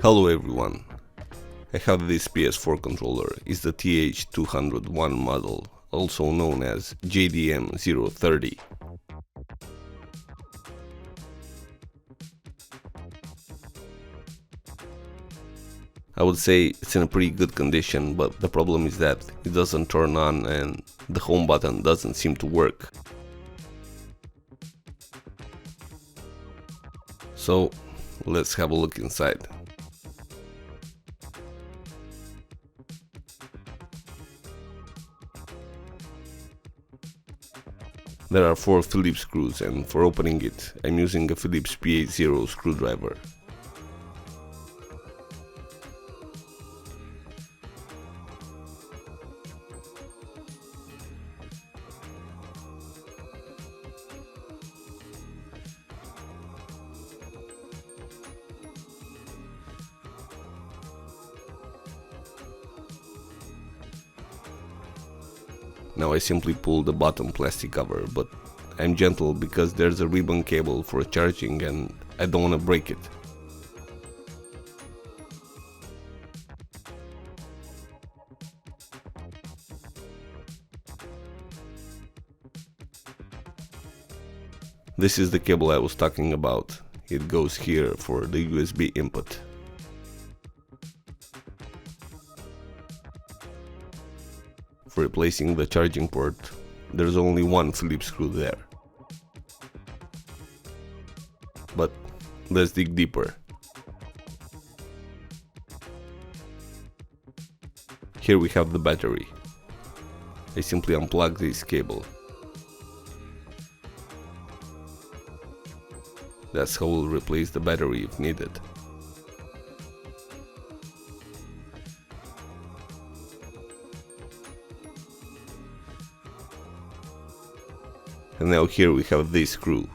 Hello everyone, I have this PS4 controller. It's the TH201 model, also known as JDM030. I would say it's in a pretty good condition, but the problem is that it doesn't turn on and the home button doesn't seem to work. So let's have a look inside. There are 4 Phillips screws, and for opening it I'm using a Phillips P80 screwdriver. Now I simply pull the bottom plastic cover, but I'm gentle because there's a ribbon cable for charging and I don't want to break it. This is the cable I was talking about. It goes here for the USB input. For replacing the charging port, there's only one Phillips screw there. But let's dig deeper. Here we have the battery. I simply unplug this cable. That's how we'll replace the battery if needed. And now here we have this screw.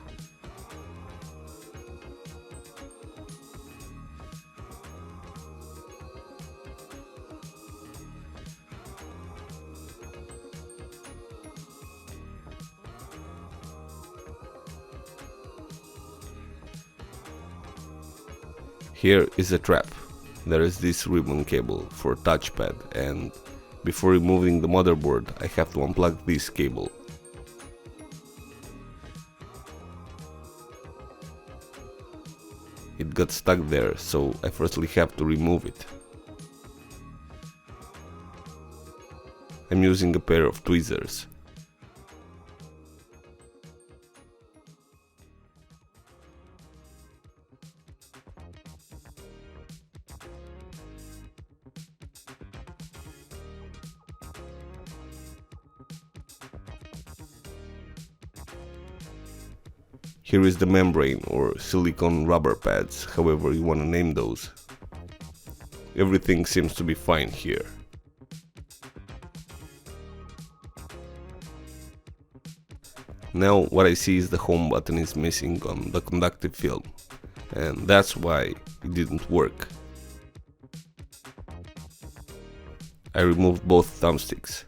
Here is a trap. There is this ribbon cable for touchpad, and before removing the motherboard I have to unplug this cable. It got stuck there, so I firstly have to remove it. I'm using a pair of tweezers. Here is the membrane, or silicone rubber pads, however you want to name those. Everything seems to be fine here. Now what I see is the home button is missing on the conductive film, and that's why it didn't work. I removed both thumbsticks.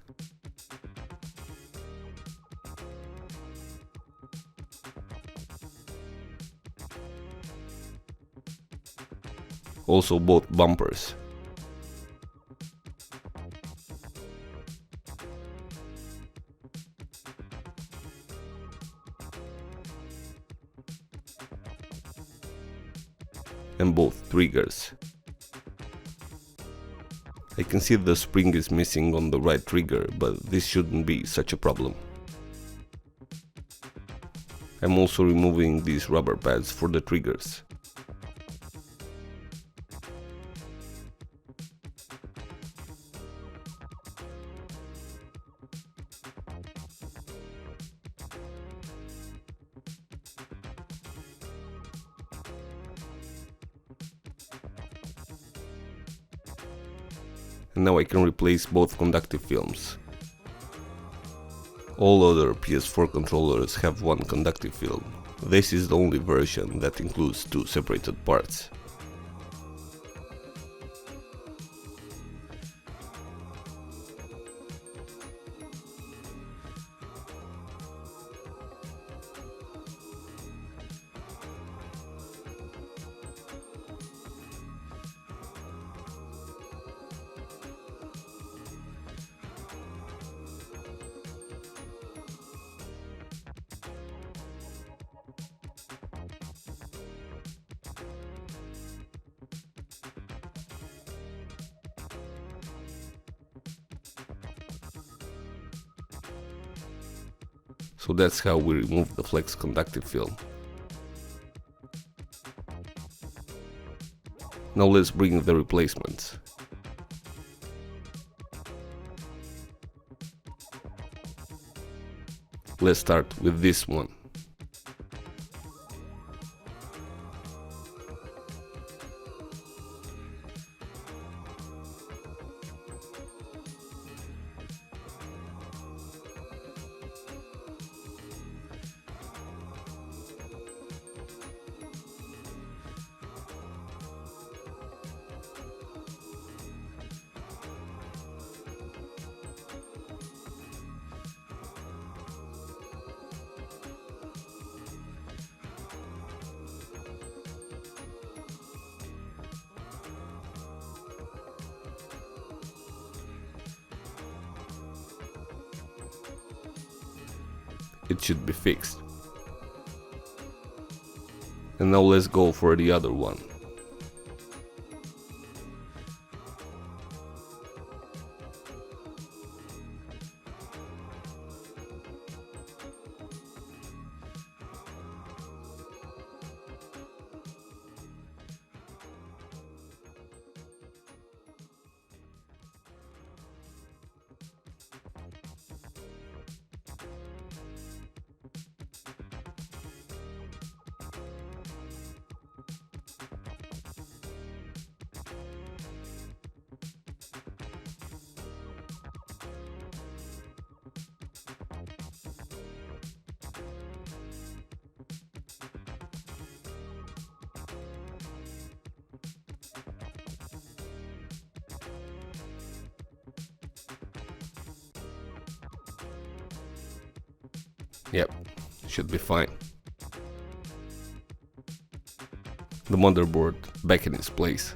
Also both bumpers. And both triggers. I can see the spring is missing on the right trigger, but this shouldn't be such a problem. I'm also removing these rubber pads for the triggers. And now I can replace both conductive films. All other PS4 controllers have one conductive film. This is the only version that includes 2 separated parts. So that's how we remove the flex conductive film. Now let's bring the replacements. Let's start with this one. It should be fixed. And now let's go for the other one. Yep, should be fine. The motherboard back in its place.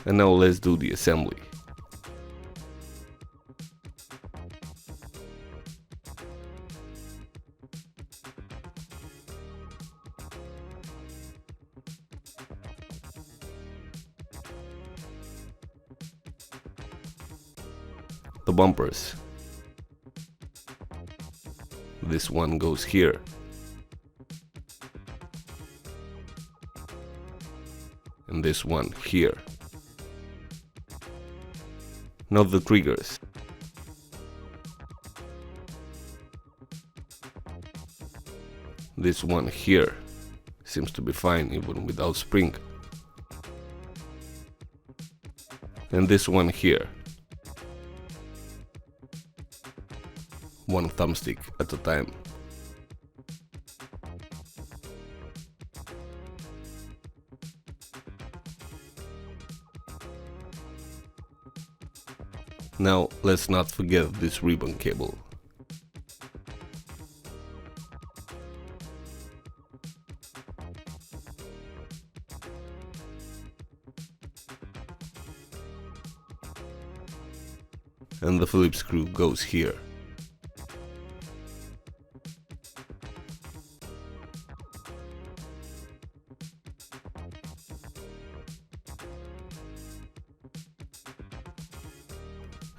And now let's do the assembly. The bumpers. This one goes here. And this one here. Now the triggers. This one here seems to be fine even without spring. And this one here. One thumbstick at a time. Now let's not forget this ribbon cable. And the Phillips screw goes here.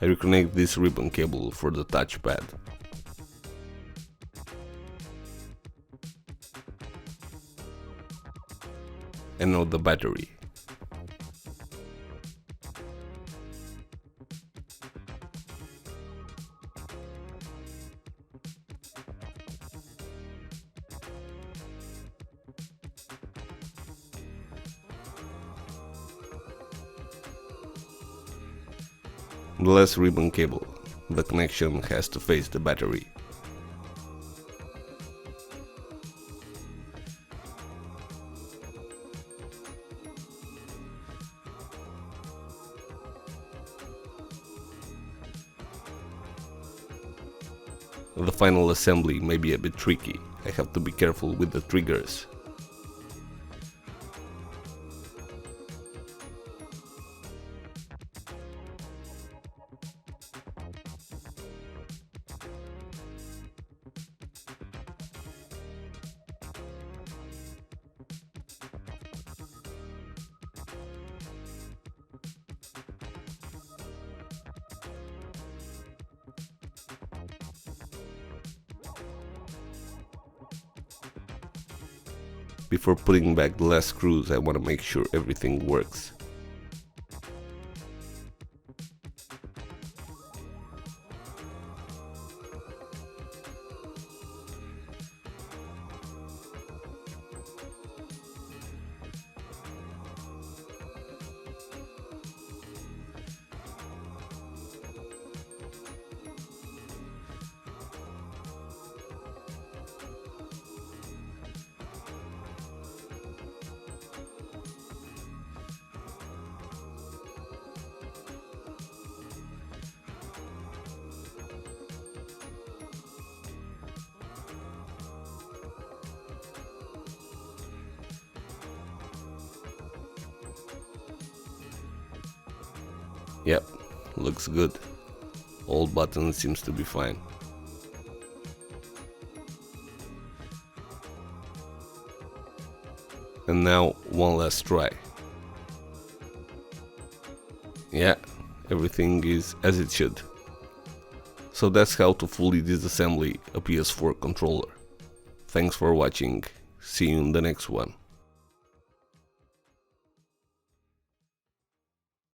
I reconnect this ribbon cable for the touchpad. And now the battery. The last ribbon cable. The connection has to face the battery. The final assembly may be a bit tricky. I have to be careful with the triggers. Before putting back the last screws, I want to make sure everything works. Yep, looks good. All buttons seems to be fine. And now one last try. Yeah, everything is as it should. So that's how to fully disassemble a PS4 controller. Thanks for watching, see you in the next one.